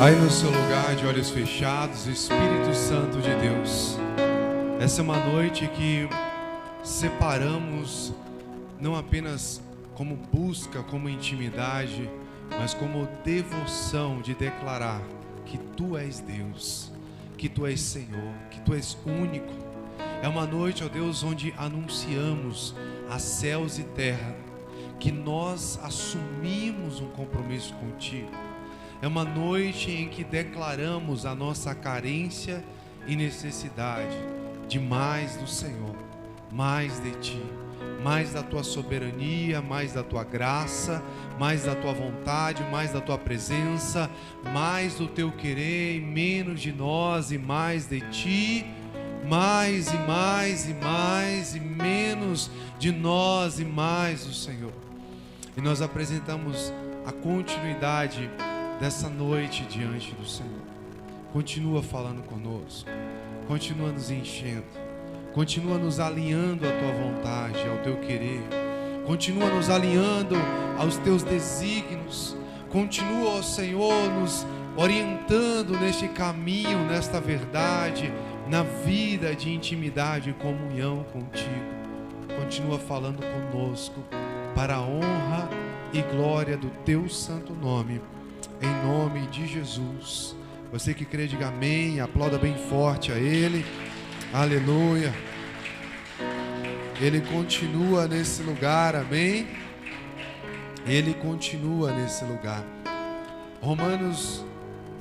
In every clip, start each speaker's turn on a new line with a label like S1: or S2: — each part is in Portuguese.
S1: Aí no seu lugar de olhos fechados, Espírito Santo de Deus, essa é uma noite que separamos não apenas como busca, como intimidade, mas como devoção de declarar que Tu és Deus, que Tu és Senhor, que Tu és único. É uma noite, ó Deus, onde anunciamos a céus e terra que nós assumimos um compromisso contigo. É uma noite em que declaramos a nossa carência e necessidade de mais do Senhor, mais de Ti, mais da Tua soberania, mais da Tua graça, mais da Tua vontade, mais da Tua presença, mais do Teu querer e menos de nós e mais de Ti, mais e mais e mais e menos de nós e mais do Senhor. E nós apresentamos a continuidade dessa noite diante do Senhor. Continua falando conosco, continua nos enchendo, continua nos alinhando à Tua vontade, ao Teu querer, continua nos alinhando aos Teus desígnios, continua, ó Senhor, nos orientando neste caminho, nesta verdade, na vida de intimidade e comunhão contigo. Continua falando conosco para a honra e glória do Teu santo nome. Em nome de Jesus. Você que crê, diga amém, aplauda bem forte a Ele. Aleluia. Ele continua nesse lugar, amém? Ele continua nesse lugar. Romanos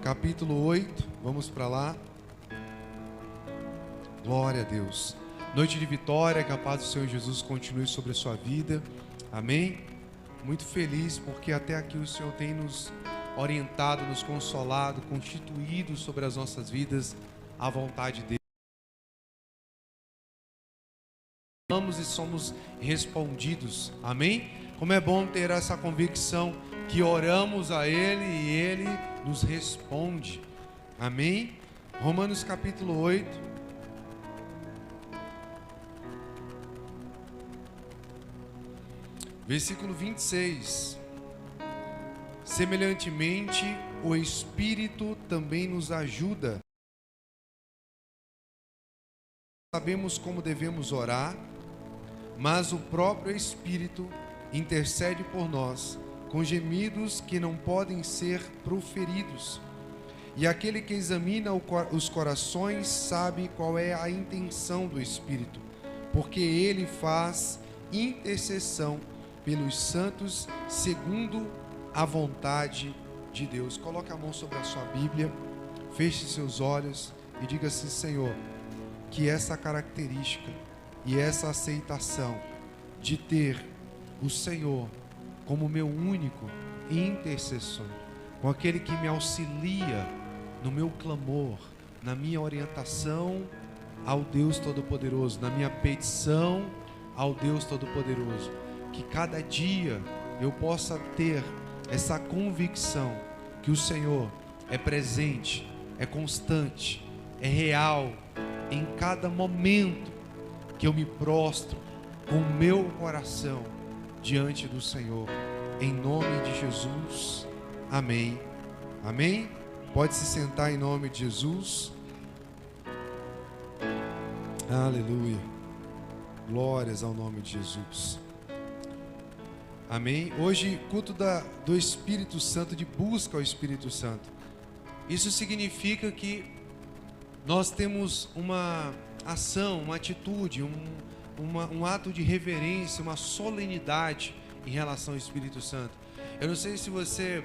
S1: capítulo 8, vamos para lá. Glória a Deus. Noite de vitória, que a paz do Senhor Jesus continue sobre a sua vida, amém? Muito feliz porque até aqui o Senhor tem nos orientado, nos consolado, constituído sobre as nossas vidas a vontade dele. Oramos e somos respondidos, amém? Como é bom ter essa convicção que oramos a Ele e Ele nos responde, amém? Romanos capítulo 8, versículo 26. Semelhantemente, o Espírito também nos ajuda. Sabemos como devemos orar, mas o próprio Espírito intercede por nós, com gemidos que não podem ser proferidos. E aquele que examina os corações sabe qual é a intenção do Espírito, porque ele faz intercessão pelos santos segundo a vontade de Deus. Coloque a mão sobre a sua Bíblia, feche seus olhos e diga assim: Senhor, que essa característica e essa aceitação de ter o Senhor como meu único intercessor, com aquele que me auxilia no meu clamor, na minha orientação ao Deus Todo-Poderoso, na minha petição ao Deus Todo-Poderoso, que cada dia eu possa ter essa convicção que o Senhor é presente, é constante, é real em cada momento que eu me prostro com o meu coração diante do Senhor, em nome de Jesus, amém, amém? Pode se sentar em nome de Jesus, aleluia, glórias ao nome de Jesus. Amém? Hoje, culto do Espírito Santo, de busca ao Espírito Santo. Isso significa que nós temos uma ação, uma atitude, um ato de reverência, uma solenidade em relação ao Espírito Santo. Eu não sei se você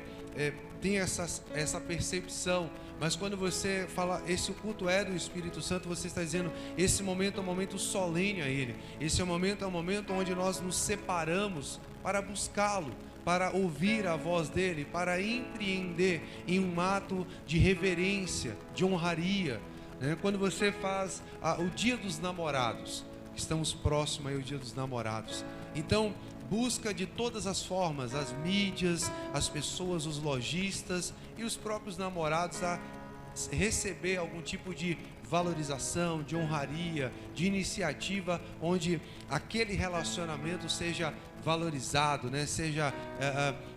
S1: tem essa percepção, mas quando você fala, esse culto é do Espírito Santo, você está dizendo, esse momento é um momento solene a Ele. Esse é um momento onde nós nos separamos para buscá-lo, para ouvir a voz dEle, para empreender em um ato de reverência, de honraria, né? Quando você faz o Dia dos Namorados, estamos próximos aí ao Dia dos Namorados, então busca de todas as formas, as mídias, as pessoas, os lojistas e os próprios namorados a receber algum tipo de valorização, de honraria, de iniciativa, onde aquele relacionamento seja valorizado, né? Seja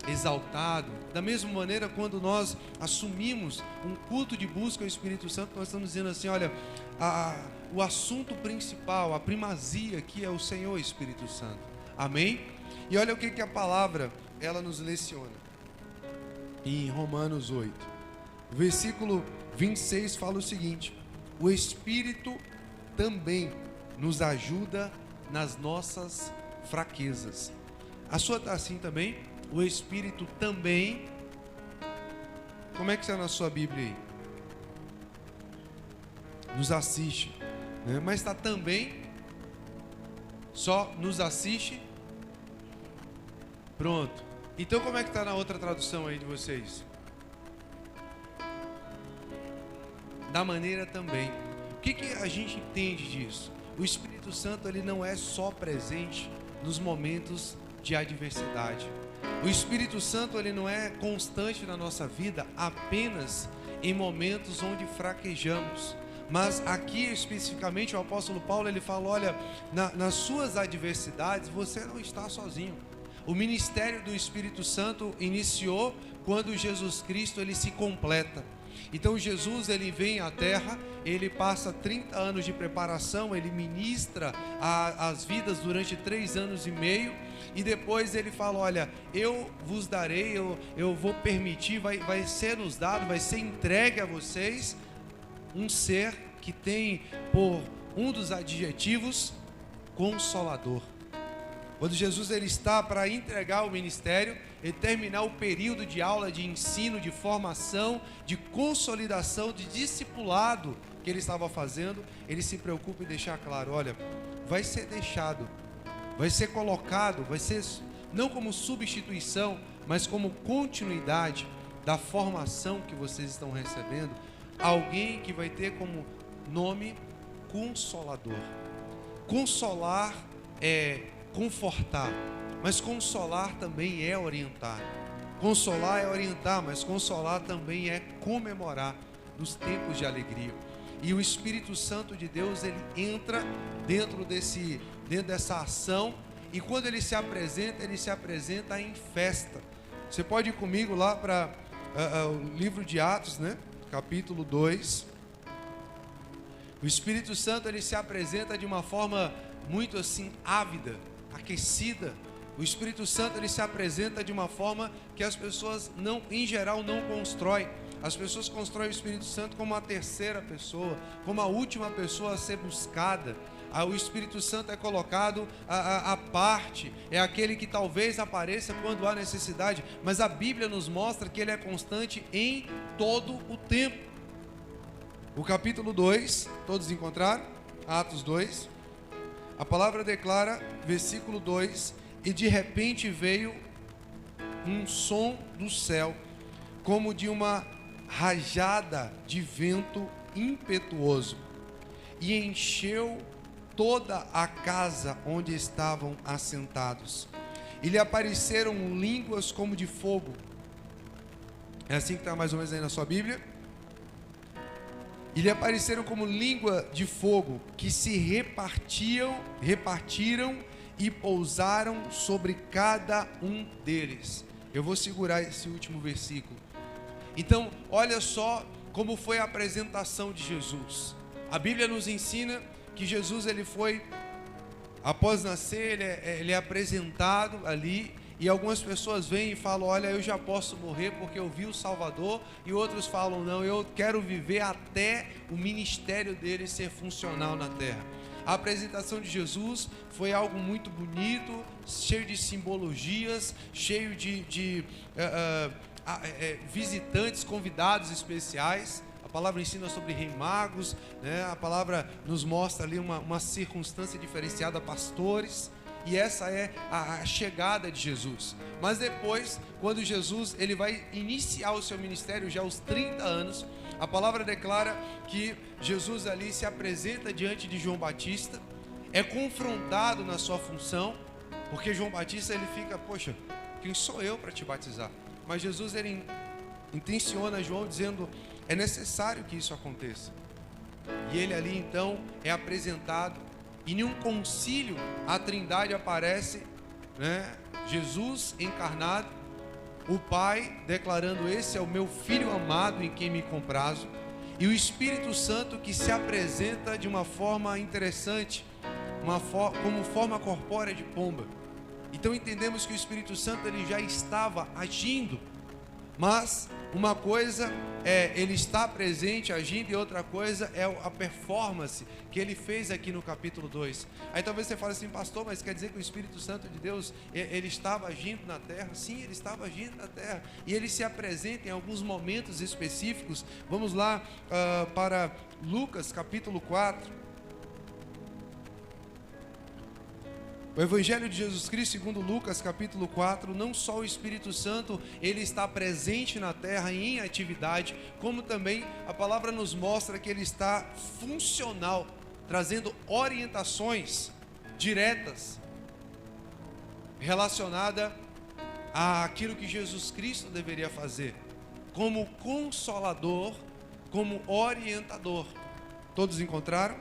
S1: exaltado. Da mesma maneira, quando nós assumimos um culto de busca ao Espírito Santo, nós estamos dizendo assim, olha, o assunto principal, a primazia aqui é o Senhor Espírito Santo. Amém? E olha o que a palavra, ela nos leciona. Em Romanos 8, versículo 26 fala o seguinte: o Espírito também nos ajuda nas nossas fraquezas. A sua está assim também? O Espírito também. Como é que está na sua Bíblia aí? Nos assiste, né? Mas está também. Só nos assiste. Pronto. Então como é que está na outra tradução aí de vocês? Da maneira também. O que a gente entende disso? O Espírito Santo, ele não é só presente nos momentos de adversidade. O Espírito Santo, ele não é constante na nossa vida apenas em momentos onde fraquejamos. Mas aqui especificamente o apóstolo Paulo, ele fala, olha, nas suas adversidades você não está sozinho. O ministério do Espírito Santo iniciou quando Jesus Cristo, ele se completa. Então Jesus, ele vem à terra, ele passa 30 anos de preparação, ele ministra as vidas durante 3 anos e meio, e depois ele fala, olha, eu vos darei, eu vou permitir, vai ser nos dado, vai ser entregue a vocês um ser que tem por um dos adjetivos, Consolador. Quando Jesus, ele está para entregar o ministério e terminar o período de aula, de ensino, de formação, de consolidação, de discipulado que ele estava fazendo, ele se preocupa em deixar claro, olha, vai ser deixado, vai ser colocado, vai ser não como substituição, mas como continuidade da formação que vocês estão recebendo, alguém que vai ter como nome Consolador. Consolar é confortar, mas consolar também é orientar. Consolar é orientar, mas consolar também é comemorar nos tempos de alegria. E o Espírito Santo de Deus, ele entra dentro dessa ação, e quando ele se apresenta em festa. Você pode ir comigo lá para o livro de Atos, né? Capítulo 2. O Espírito Santo, ele se apresenta de uma forma muito assim ávida, aquecida. O Espírito Santo, ele se apresenta de uma forma que as pessoas em geral não constroem. As pessoas constroem o Espírito Santo como a terceira pessoa, como a última pessoa a ser buscada. O Espírito Santo é colocado à parte, é aquele que talvez apareça quando há necessidade, mas a Bíblia nos mostra que ele é constante em todo o tempo. O capítulo 2, todos encontraram? Atos 2. A palavra declara, versículo 2, e de repente veio um som do céu, como de uma rajada de vento impetuoso, e encheu toda a casa onde estavam assentados. E lhe apareceram línguas como de fogo. É assim que está mais ou menos aí na sua Bíblia? E lhe apareceram como língua de fogo, que se repartiram e pousaram sobre cada um deles. Eu vou segurar esse último versículo. Então, olha só como foi a apresentação de Jesus. A Bíblia nos ensina que Jesus, ele foi, após nascer, ele é apresentado ali. E algumas pessoas vêm e falam, olha, eu já posso morrer porque eu vi o Salvador. E outros falam, não, eu quero viver até o ministério dele ser funcional na terra. A apresentação de Jesus foi algo muito bonito, cheio de simbologias, cheio de visitantes, convidados especiais. A palavra ensina sobre rei magos, né? A palavra nos mostra ali uma circunstância diferenciada, pastores. E essa é a chegada de Jesus. Mas depois, quando Jesus ele vai iniciar o seu ministério já aos 30 anos, a palavra declara que Jesus ali se apresenta diante de João Batista, é confrontado na sua função, porque João Batista ele fica, poxa, quem sou eu para te batizar? Mas Jesus ele intenciona João dizendo: é necessário que isso aconteça. E ele ali então é apresentado, e em um concílio a Trindade aparece, né? Jesus encarnado, o Pai declarando: esse é o meu Filho amado em quem me comprazo, e o Espírito Santo que se apresenta de uma forma interessante, como forma corpórea de pomba. Então entendemos que o Espírito Santo ele já estava agindo, mas uma coisa é ele estar presente, agindo, e outra coisa é a performance que ele fez aqui no capítulo 2. Aí talvez você fale assim: pastor, mas quer dizer que o Espírito Santo de Deus, ele estava agindo na terra? Sim, ele estava agindo na terra, e ele se apresenta em alguns momentos específicos. Vamos lá para Lucas capítulo 4. O Evangelho de Jesus Cristo segundo Lucas capítulo 4, não só o Espírito Santo ele está presente na terra e em atividade, como também a palavra nos mostra que ele está funcional, trazendo orientações diretas relacionadas àquilo que Jesus Cristo deveria fazer, como consolador, como orientador. Todos encontraram?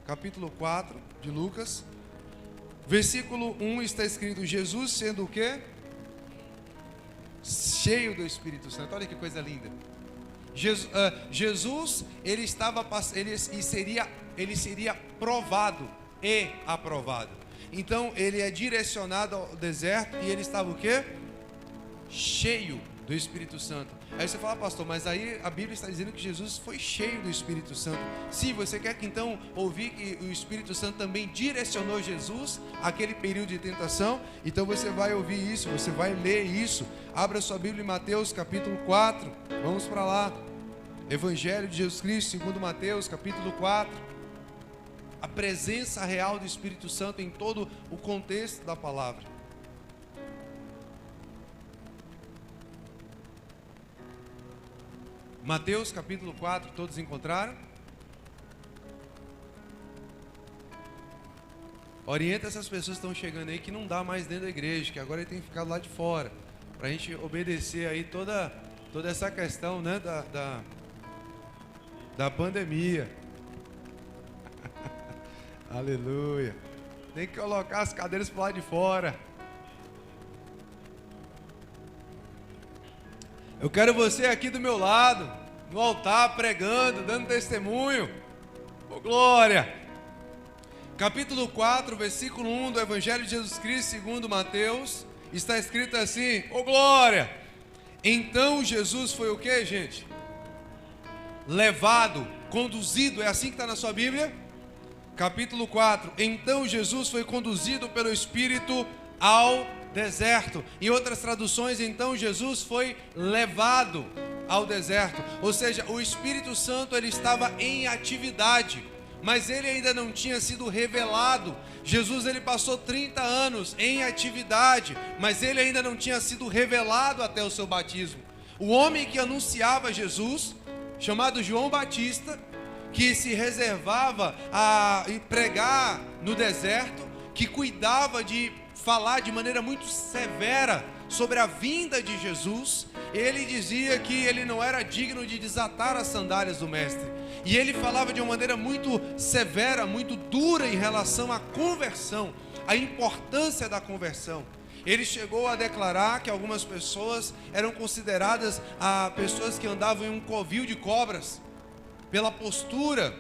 S1: Capítulo 4 de Lucas. Versículo 1 está escrito: Jesus sendo o quê? Cheio do Espírito Santo. Olha que coisa linda. Jesus ele seria provado e aprovado. Então ele é direcionado ao deserto e ele estava o quê? Cheio do Espírito Santo. Aí você fala: pastor, mas aí a Bíblia está dizendo que Jesus foi cheio do Espírito Santo. Sim, você quer que então ouvir que o Espírito Santo também direcionou Jesus àquele período de tentação? Então você vai ouvir isso, você vai ler isso. Abra sua Bíblia em Mateus capítulo 4, vamos para lá. Evangelho de Jesus Cristo segundo Mateus capítulo 4. A presença real do Espírito Santo em todo o contexto da palavra. Mateus capítulo 4, todos encontraram? Orienta essas pessoas que estão chegando aí que não dá mais dentro da igreja, que agora ele tem que ficar lá de fora, para a gente obedecer aí toda essa questão, né, da pandemia. Aleluia. Tem que colocar as cadeiras para lá de fora. Eu quero você aqui do meu lado, no altar, pregando, dando testemunho. Oh, glória! Capítulo 4, versículo 1 do Evangelho de Jesus Cristo segundo Mateus, está escrito assim: oh, glória! Então Jesus foi o que, gente? Levado, conduzido, é assim que está na sua Bíblia? Capítulo 4, então Jesus foi conduzido pelo Espírito ao deserto. Em outras traduções, então Jesus foi levado ao deserto. Ou seja, o Espírito Santo ele estava em atividade, mas ele ainda não tinha sido revelado. Jesus ele passou 30 anos em atividade, mas ele ainda não tinha sido revelado até o seu batismo. O homem que anunciava Jesus, chamado João Batista, que se reservava a pregar no deserto, que cuidava de falar de maneira muito severa sobre a vinda de Jesus. Ele dizia que ele não era digno de desatar as sandálias do mestre, e ele falava de uma maneira muito severa, muito dura em relação à conversão, a importância da conversão. Ele chegou a declarar que algumas pessoas eram consideradas pessoas que andavam em um covil de cobras, pela postura,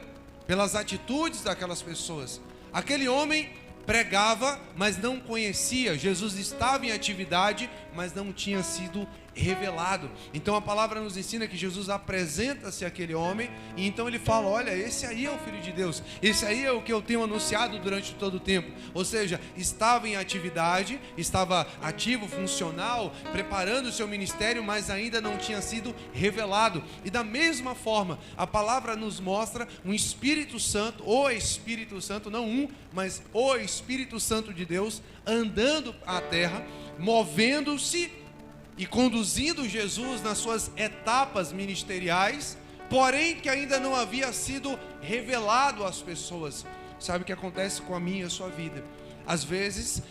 S1: pelas atitudes daquelas pessoas. Aquele homem pregava, mas não conhecia. Jesus estava em atividade, mas não tinha sido revelado. Então a palavra nos ensina que Jesus apresenta-se àquele homem, e então ele fala: olha, esse aí é o Filho de Deus, esse aí é o que eu tenho anunciado durante todo o tempo. Ou seja, estava em atividade, estava ativo, funcional, preparando o seu ministério, mas ainda não tinha sido revelado. E da mesma forma, a palavra nos mostra um Espírito Santo, o Espírito Santo, não um, mas o Espírito Santo de Deus, andando à terra, movendo-se e conduzindo Jesus nas suas etapas ministeriais, porém que ainda não havia sido revelado às pessoas. Sabe o que acontece com a minha e a sua vida? Às vezes,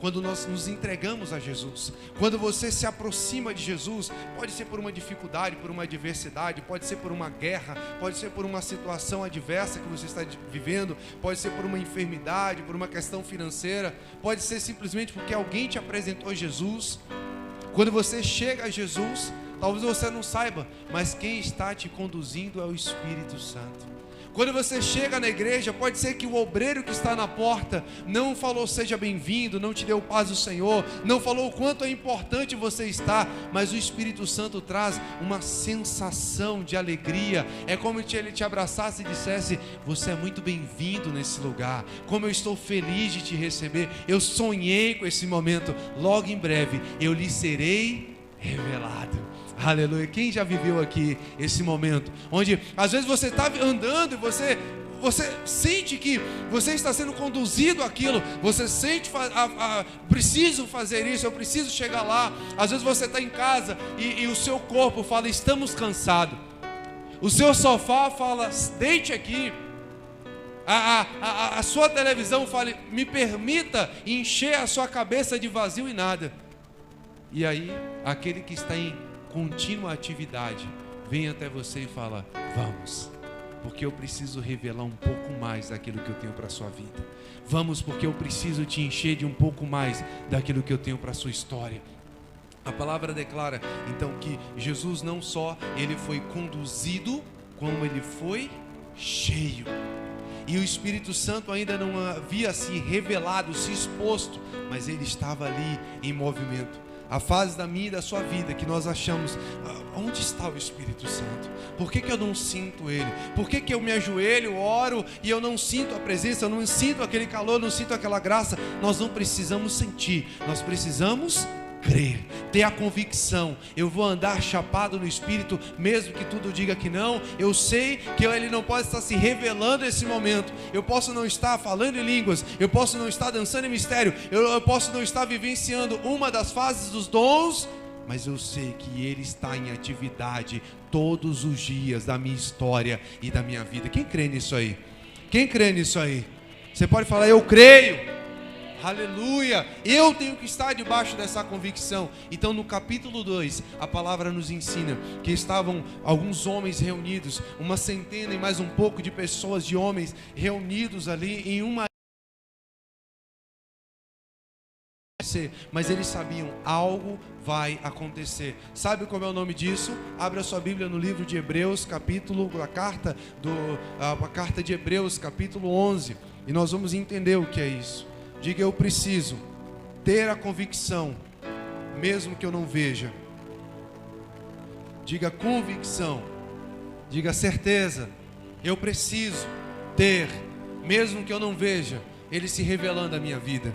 S1: quando nós nos entregamos a Jesus, quando você se aproxima de Jesus, pode ser por uma dificuldade, por uma adversidade, pode ser por uma guerra, pode ser por uma situação adversa que você está vivendo, pode ser por uma enfermidade, por uma questão financeira, pode ser simplesmente porque alguém te apresentou Jesus. Quando você chega a Jesus, talvez você não saiba, mas quem está te conduzindo é o Espírito Santo. Quando você chega na igreja, pode ser que o obreiro que está na porta não falou seja bem-vindo, não te deu paz do Senhor, não falou o quanto é importante você estar, mas o Espírito Santo traz uma sensação de alegria. É como se ele te abraçasse e dissesse: você é muito bem-vindo nesse lugar, como eu estou feliz de te receber, eu sonhei com esse momento, logo em breve eu lhe serei revelado. Aleluia. Quem já viveu aqui esse momento, onde às vezes você está andando e você sente que você está sendo conduzido àquilo, você sente, preciso fazer isso, eu preciso chegar lá. Às vezes você está em casa e o seu corpo fala: estamos cansados. O seu sofá fala: deite aqui. A sua televisão fala: me permita encher a sua cabeça de vazio e nada. E aí, aquele que está em contínua atividade vem até você e fala: vamos, porque eu preciso revelar um pouco mais daquilo que eu tenho para a sua vida. Vamos, porque eu preciso te encher de um pouco mais daquilo que eu tenho para a sua história. A palavra declara então que Jesus não só ele foi conduzido, como ele foi cheio. E o Espírito Santo ainda não havia se revelado, se exposto, mas ele estava ali em movimento. A fase da minha e da sua vida que nós achamos: onde está o Espírito Santo? Por que eu não sinto Ele? Por que eu me ajoelho, oro e eu não sinto a presença, eu não sinto aquele calor, não sinto aquela graça? Nós não precisamos sentir, nós precisamos crer, ter a convicção: eu vou andar chapado no Espírito, mesmo que tudo diga que não. Eu sei que Ele não pode estar se revelando nesse momento. Eu posso não estar falando em línguas, eu posso não estar dançando em mistério, eu posso não estar vivenciando uma das fases dos dons, mas eu sei que Ele está em atividade todos os dias da minha história e da minha vida. Quem crê nisso aí? Quem crê nisso aí? Você pode falar: eu creio. Aleluia, eu tenho que estar debaixo dessa convicção. Então no capítulo 2, a palavra nos ensina que estavam alguns homens reunidos, uma centena e mais um pouco de pessoas, de homens reunidos ali em uma... Mas eles sabiam: algo vai acontecer. Sabe como é o nome disso? Abre a sua Bíblia no livro de Hebreus, a carta de Hebreus, capítulo 11, e nós vamos entender o que é isso. Diga: eu preciso ter a convicção, mesmo que eu não veja. Diga convicção. Diga certeza. Eu preciso ter, mesmo que eu não veja, Ele se revelando à minha vida.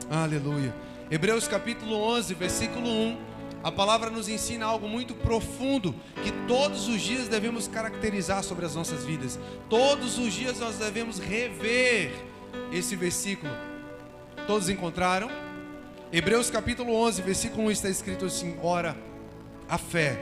S1: Aleluia. Hebreus capítulo 11, versículo 1. A palavra nos ensina algo muito profundo, que todos os dias devemos caracterizar sobre as nossas vidas. Todos os dias nós devemos rever esse versículo. Todos encontraram? Hebreus capítulo 11, versículo 1 está escrito assim: ora, a fé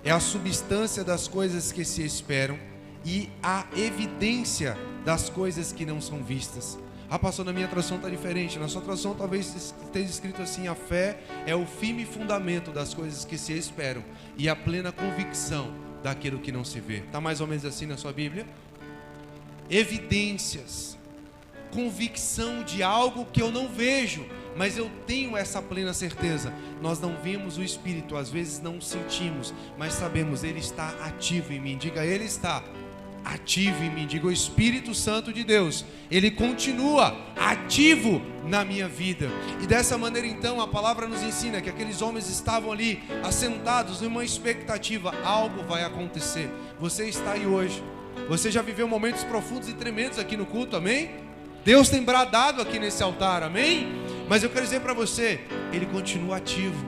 S1: é a substância das coisas que se esperam e a evidência das coisas que não são vistas. Ah, pastor, na minha tradução está diferente. Na sua tradução talvez esteja escrito assim: a fé é o firme fundamento das coisas que se esperam e a plena convicção daquilo que não se vê. Está mais ou menos assim na sua Bíblia? Evidências, convicção de algo que eu não vejo, mas eu tenho essa plena certeza. Nós não vemos o Espírito, às vezes não sentimos, mas sabemos: Ele está ativo em mim. Diga: Ele está ativo em mim. Diga: o Espírito Santo de Deus, Ele continua ativo na minha vida. E dessa maneira então a palavra nos ensina que aqueles homens estavam ali assentados em uma expectativa: algo vai acontecer. Você está aí hoje, você já viveu momentos profundos e tremendos aqui no culto, amém? Deus tem bradado aqui nesse altar, amém? Mas eu quero dizer para você: Ele continua ativo.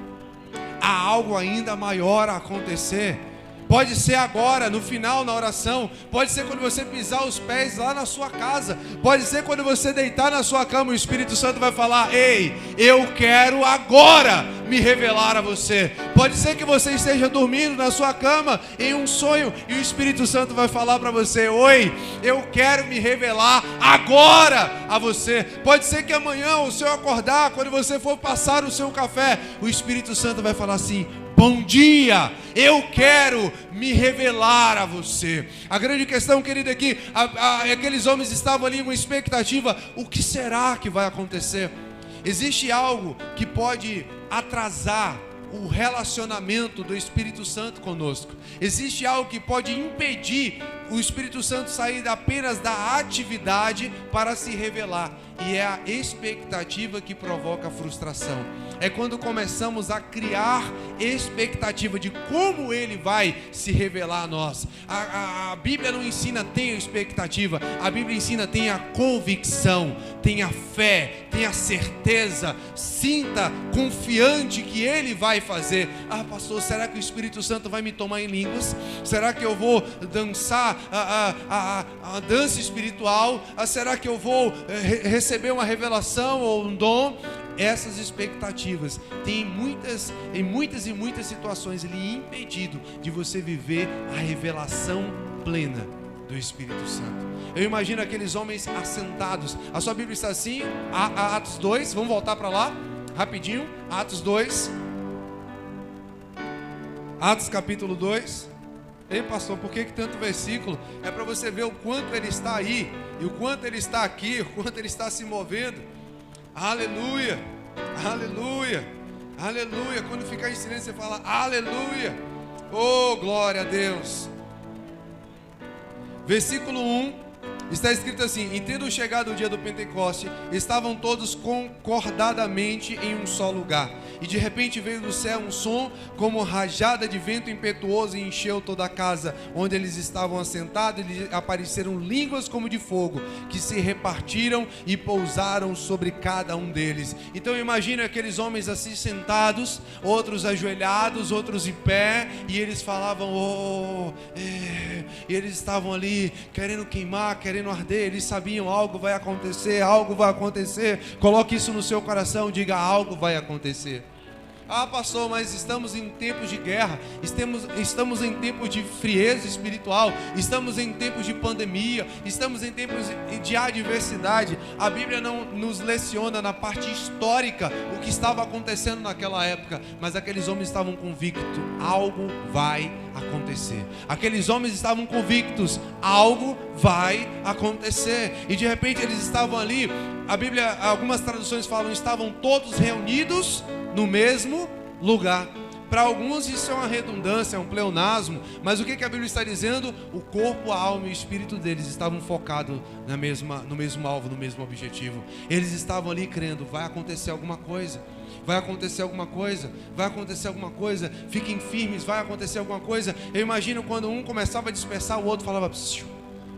S1: Há algo ainda maior a acontecer. Pode ser agora, no final, na oração. Pode ser quando você pisar os pés lá na sua casa. Pode ser quando você deitar na sua cama. O Espírito Santo vai falar: ei, eu quero agora me revelar a você. Pode ser que você esteja dormindo na sua cama em um sonho e o Espírito Santo vai falar para você: oi, eu quero me revelar agora a você. Pode ser que amanhã, o seu acordar, quando você for passar o seu café, o Espírito Santo vai falar assim: bom dia, eu quero me revelar a você. A grande questão, querido, é que aqueles homens estavam ali com expectativa: o que será que vai acontecer? Existe algo que pode atrasar o relacionamento do Espírito Santo conosco. Existe algo que pode impedir o Espírito Santo sair apenas da atividade para se revelar, e é a expectativa que provoca a frustração. É quando começamos a criar expectativa de como Ele vai se revelar a nós. A Bíblia não ensina tenha expectativa, a Bíblia ensina tenha convicção, tenha fé, tenha certeza, sinta confiante que Ele vai fazer. Ah, pastor, será que o Espírito Santo vai me tomar em línguas? Será que eu vou dançar a dança espiritual? Será que eu vou receber uma revelação ou um dom? Essas expectativas têm em muitas situações lhe impedido de você viver a revelação plena do Espírito Santo. Eu imagino aqueles homens assentados. A sua Bíblia está assim, Atos 2, vamos voltar para lá, rapidinho, Atos 2, Atos capítulo 2. Ei, pastor, por que tanto versículo? É para você ver o quanto ele está aí, e o quanto ele está aqui, o quanto ele está se movendo. Aleluia, aleluia, aleluia. Quando ficar em silêncio você fala aleluia. Oh, glória a Deus. Versículo 1, está escrito assim: e tendo chegado o dia do Pentecoste, estavam todos concordadamente em um só lugar. E de repente veio do céu um som como rajada de vento impetuoso e encheu toda a casa onde eles estavam assentados, e lhes apareceram línguas como de fogo, que se repartiram e pousaram sobre cada um deles. Então imagine aqueles homens assim sentados, outros ajoelhados, outros em pé, e eles falavam e eles estavam ali querendo queimar, querendo arder. Eles sabiam: algo vai acontecer, algo vai acontecer. Coloque isso no seu coração, diga: algo vai acontecer. Ah, pastor, mas estamos em tempos de guerra, estamos em tempos de frieza espiritual, estamos em tempos de pandemia, estamos em tempos de adversidade. A Bíblia não nos leciona na parte histórica o que estava acontecendo naquela época, mas aqueles homens estavam convictos: algo vai acontecer. Aqueles homens estavam convictos: algo vai acontecer. E de repente eles estavam ali. A Bíblia, algumas traduções falam, estavam todos reunidos no mesmo lugar. Para alguns isso é uma redundância, é um pleonasmo, mas o que a Bíblia está dizendo? O corpo, a alma e o espírito deles estavam focados no mesmo alvo, no mesmo objetivo. Eles estavam ali crendo: vai acontecer alguma coisa, vai acontecer alguma coisa, vai acontecer alguma coisa, fiquem firmes, vai acontecer alguma coisa. Eu imagino quando um começava a dispersar, o outro falava psiu,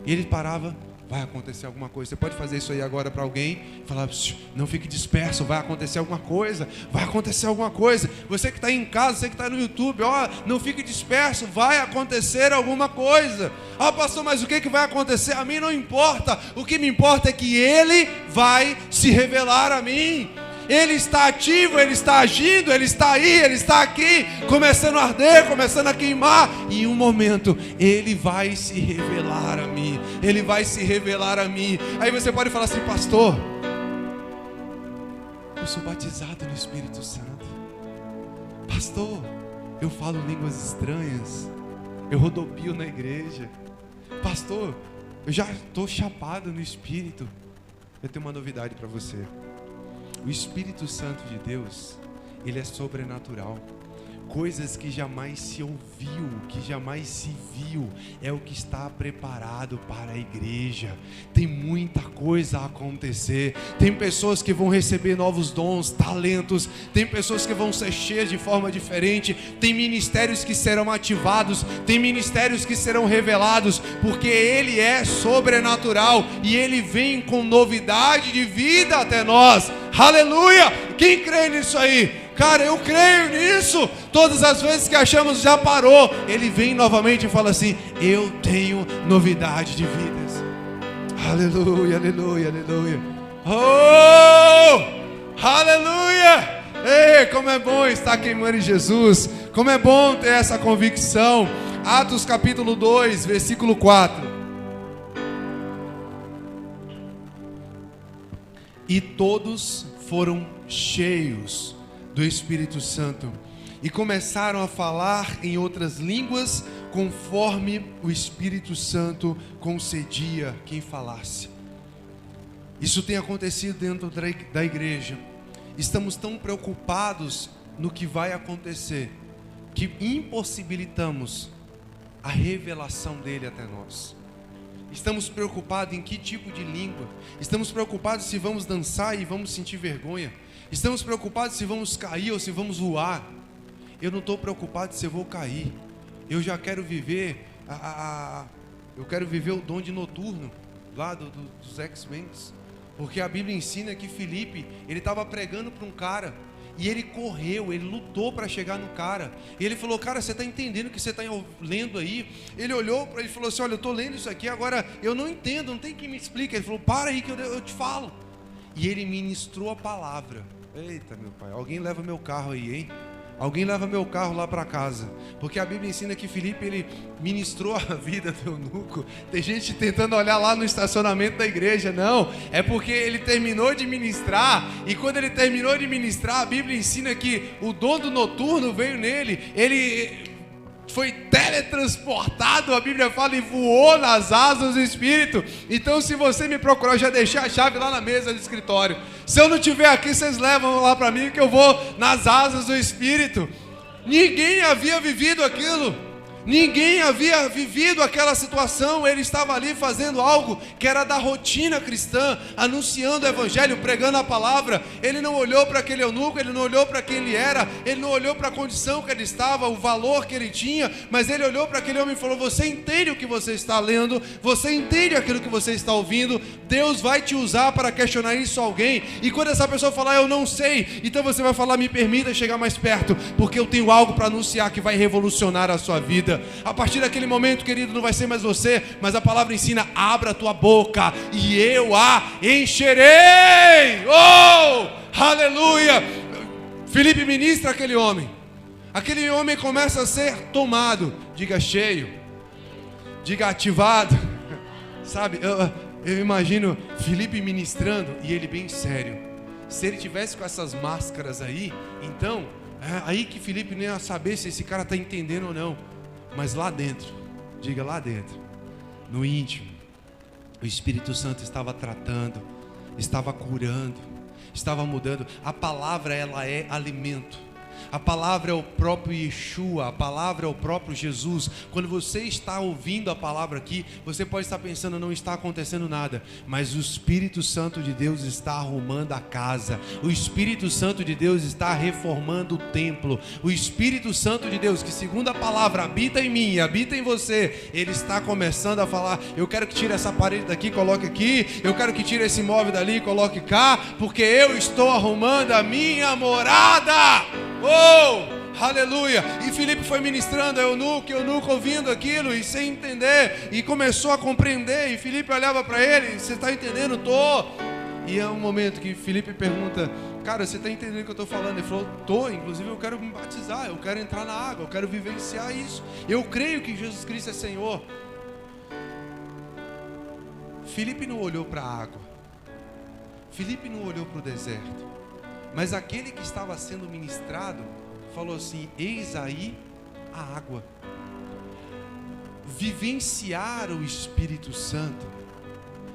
S1: e ele parava: vai acontecer alguma coisa. Você pode fazer isso aí agora para alguém, falar: não fique disperso, vai acontecer alguma coisa, vai acontecer alguma coisa. Você que está em casa, você que está no YouTube, não fique disperso, vai acontecer alguma coisa. Ah, pastor, mas o que vai acontecer? A mim não importa, o que me importa é que Ele vai se revelar a mim. Ele está ativo, Ele está agindo, Ele está aí, Ele está aqui, começando a arder, começando a queimar. E em um momento Ele vai se revelar a mim. Ele vai se revelar a mim. Aí você pode falar assim: pastor, eu sou batizado no Espírito Santo. Pastor, eu falo línguas estranhas, eu rodopio na igreja. Pastor, eu já estou chapado no Espírito. Eu tenho uma novidade para você. O Espírito Santo de Deus, Ele é sobrenatural. Coisas que jamais se ouviu, que jamais se viu, é o que está preparado para a igreja. Tem muita coisa a acontecer. Tem pessoas que vão receber novos dons, talentos. Tem pessoas que vão ser cheias de forma diferente. Tem ministérios que serão ativados. Tem ministérios que serão revelados, porque Ele é sobrenatural e Ele vem com novidade de vida até nós. Aleluia! Quem crê nisso aí? Cara, eu creio nisso. Todas as vezes que achamos já parou, Ele vem novamente e fala assim: eu tenho novidade de vidas. Aleluia, aleluia, aleluia. Oh, aleluia. Ei, como é bom estar queimando em Jesus. Como é bom ter essa convicção. Atos capítulo 2, versículo 4. E todos foram cheios do Espírito Santo e começaram a falar em outras línguas, conforme o Espírito Santo concedia quem falasse. Isso tem acontecido dentro da igreja. Estamos tão preocupados no que vai acontecer, que impossibilitamos a revelação dele até nós. Estamos preocupados em que tipo de língua. Estamos preocupados se vamos dançar e vamos sentir vergonha. Estamos preocupados se vamos cair ou se vamos voar. Eu não estou preocupado se eu vou cair. Eu já quero viver eu quero viver o dom de noturno lá dos X-Men. Porque a Bíblia ensina que Filipe, ele estava pregando para um cara, e ele correu, ele lutou para chegar no cara. E ele falou: cara, você está entendendo o que você está lendo aí? Ele olhou para ele e falou assim: olha, eu estou lendo isso aqui, agora eu não entendo, não tem quem me explique. Ele falou: para aí que eu te falo. E ele ministrou a palavra. Eita, meu pai, alguém leva meu carro aí, hein? Alguém leva meu carro lá para casa. Porque a Bíblia ensina que Filipe, ele ministrou a vida do eunuco. Tem gente tentando olhar lá no estacionamento da igreja. Não, é porque ele terminou de ministrar. E quando ele terminou de ministrar, a Bíblia ensina que o dom do noturno veio nele. Ele foi teletransportado, a Bíblia fala, e voou nas asas do Espírito. Então, se você me procurar, eu já deixei a chave lá na mesa do escritório. Se eu não estiver aqui, vocês levam lá para mim, que eu vou nas asas do Espírito. Ninguém havia vivido aquilo. Ninguém havia vivido aquela situação. Ele estava ali fazendo algo que era da rotina cristã, anunciando o evangelho, pregando a palavra. Ele não olhou para aquele eunuco, ele não olhou para quem ele era, ele não olhou para a condição que ele estava, o valor que ele tinha, mas ele olhou para aquele homem e falou: você entende o que você está lendo? Você entende aquilo que você está ouvindo? Deus vai te usar para questionar isso a alguém. E quando essa pessoa falar: eu não sei, então você vai falar: me permita chegar mais perto, porque eu tenho algo para anunciar que vai revolucionar a sua vida. A partir daquele momento, querido, não vai ser mais você, mas a palavra ensina: abra a tua boca e eu a encherei. Oh, aleluia. Filipe ministra aquele homem começa a ser tomado. Diga cheio, diga ativado. Sabe, eu imagino Filipe ministrando e ele bem sério. Se ele tivesse com essas máscaras aí, então aí que Filipe nem ia saber se esse cara está entendendo ou não. Mas lá dentro, diga lá dentro, no íntimo, o Espírito Santo estava tratando, estava curando, estava mudando. A palavra, ela é alimento. A palavra é o próprio Yeshua, a palavra é o próprio Jesus. Quando você está ouvindo a palavra aqui, você pode estar pensando: não está acontecendo nada, mas o Espírito Santo de Deus está arrumando a casa, o Espírito Santo de Deus está reformando o templo, o Espírito Santo de Deus, que segundo a palavra habita em mim e habita em você, ele está começando a falar: eu quero que tire essa parede daqui, coloque aqui, eu quero que tire esse móvel dali, coloque cá, porque eu estou arrumando a minha morada. Oh, aleluia. E Filipe foi ministrando, eunuco ouvindo aquilo e sem entender, e começou a compreender. E Filipe olhava para ele: você está entendendo? Tô. E é um momento que Filipe pergunta: cara, você está entendendo o que eu estou falando? Ele falou: tô, inclusive eu quero me batizar, eu quero entrar na água, eu quero vivenciar isso, eu creio que Jesus Cristo é Senhor. Filipe não olhou para a água, Filipe não olhou para o deserto, mas aquele que estava sendo ministrado falou assim: eis aí a água. Vivenciar o Espírito Santo,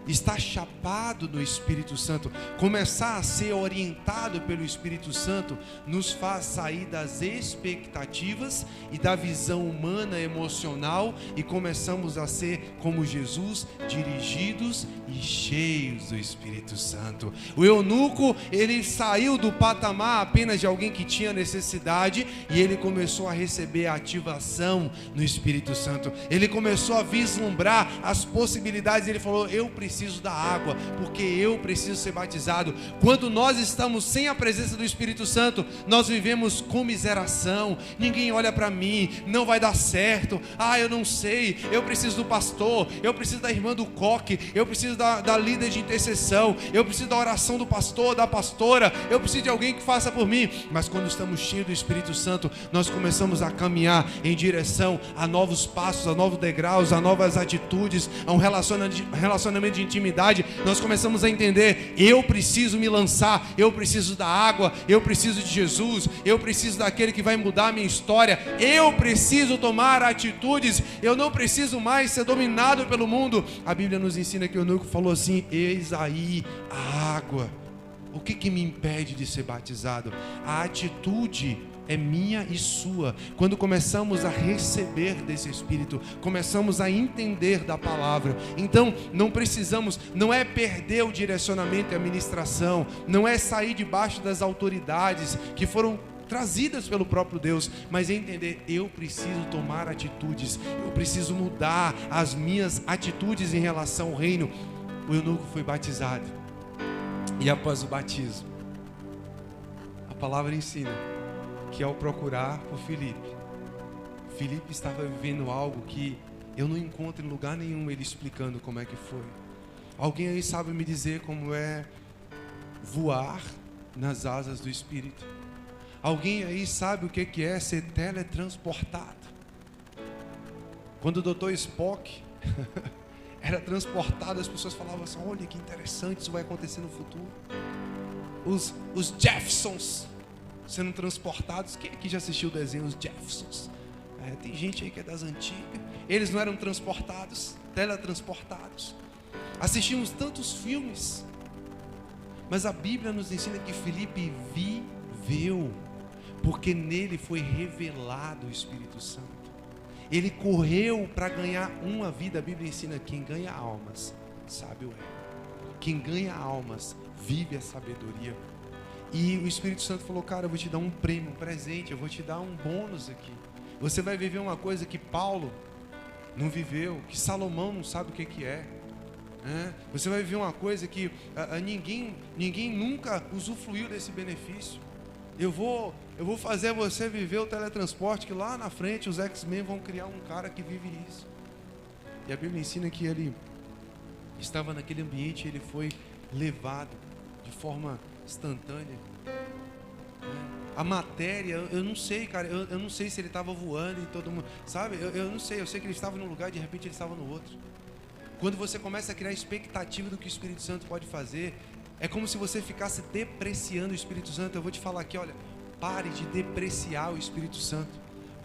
S1: estar chapado no Espírito Santo, começar a ser orientado pelo Espírito Santo, nos faz sair das expectativas e da visão humana, emocional, e começamos a ser como Jesus, dirigidos e cheios do Espírito Santo. O eunuco, ele saiu do patamar apenas de alguém que tinha necessidade, e ele começou a receber a ativação no Espírito Santo. Ele começou a vislumbrar as possibilidades. Ele falou: eu preciso preciso da água, porque eu preciso ser batizado. Quando nós estamos sem a presença do Espírito Santo, nós vivemos comiseração. Ninguém olha para mim, não vai dar certo. Eu não sei, eu preciso do pastor, eu preciso da irmã do coque, eu preciso da líder de intercessão, eu preciso da oração do pastor, da pastora, eu preciso de alguém que faça por mim. Mas quando estamos cheios do Espírito Santo, nós começamos a caminhar em direção a novos passos, a novos degraus, a novas atitudes, a um relacionamento de intimidade. Nós começamos a entender: eu preciso me lançar, eu preciso da água, eu preciso de Jesus, eu preciso daquele que vai mudar a minha história, eu preciso tomar atitudes, eu não preciso mais ser dominado pelo mundo. A Bíblia nos ensina que o eunuco falou assim: eis aí a água. O que me impede de ser batizado? A atitude é minha e sua. Quando começamos a receber desse Espírito, começamos a entender da palavra. Então não é perder o direcionamento e a ministração, não é sair debaixo das autoridades que foram trazidas pelo próprio Deus, mas é entender: eu preciso tomar atitudes, eu preciso mudar as minhas atitudes em relação ao reino. O eunuco foi batizado, e após o batismo, a palavra ensina que ao procurar por Filipe estava vivendo algo que eu não encontro em lugar nenhum ele explicando como é que foi. Alguém aí sabe me dizer como é voar nas asas do Espírito? Alguém aí sabe o que é ser teletransportado? Quando o Dr. Spock era transportado, as pessoas falavam assim: olha que interessante, isso vai acontecer no futuro. Os Jeffersons sendo transportados. Quem aqui já assistiu o desenho Os Jeffersons? Tem gente aí que é das antigas. Eles não eram transportados, teletransportados. Assistimos tantos filmes, mas a Bíblia nos ensina que Filipe viveu, porque nele foi revelado o Espírito Santo. Ele correu para ganhar uma vida. A Bíblia ensina: quem ganha almas, sábio é. Quem ganha almas, vive a sabedoria. E o Espírito Santo falou: cara, eu vou te dar um prêmio, um presente, eu vou te dar um bônus aqui. Você vai viver uma coisa que Paulo não viveu, que Salomão não sabe o que é. Você vai viver uma coisa que ninguém nunca usufruiu desse benefício. Eu vou fazer você viver o teletransporte, que lá na frente os X-Men vão criar um cara que vive isso. E a Bíblia ensina que ele estava naquele ambiente, ele foi levado de forma instantânea. A matéria, eu não sei, cara, eu não sei se ele estava voando e todo mundo, sabe? Eu não sei, eu sei que ele estava num lugar e de repente ele estava no outro. Quando você começa a criar expectativa do que o Espírito Santo pode fazer, é como se você ficasse depreciando o Espírito Santo. Eu vou te falar aqui, olha, pare de depreciar o Espírito Santo.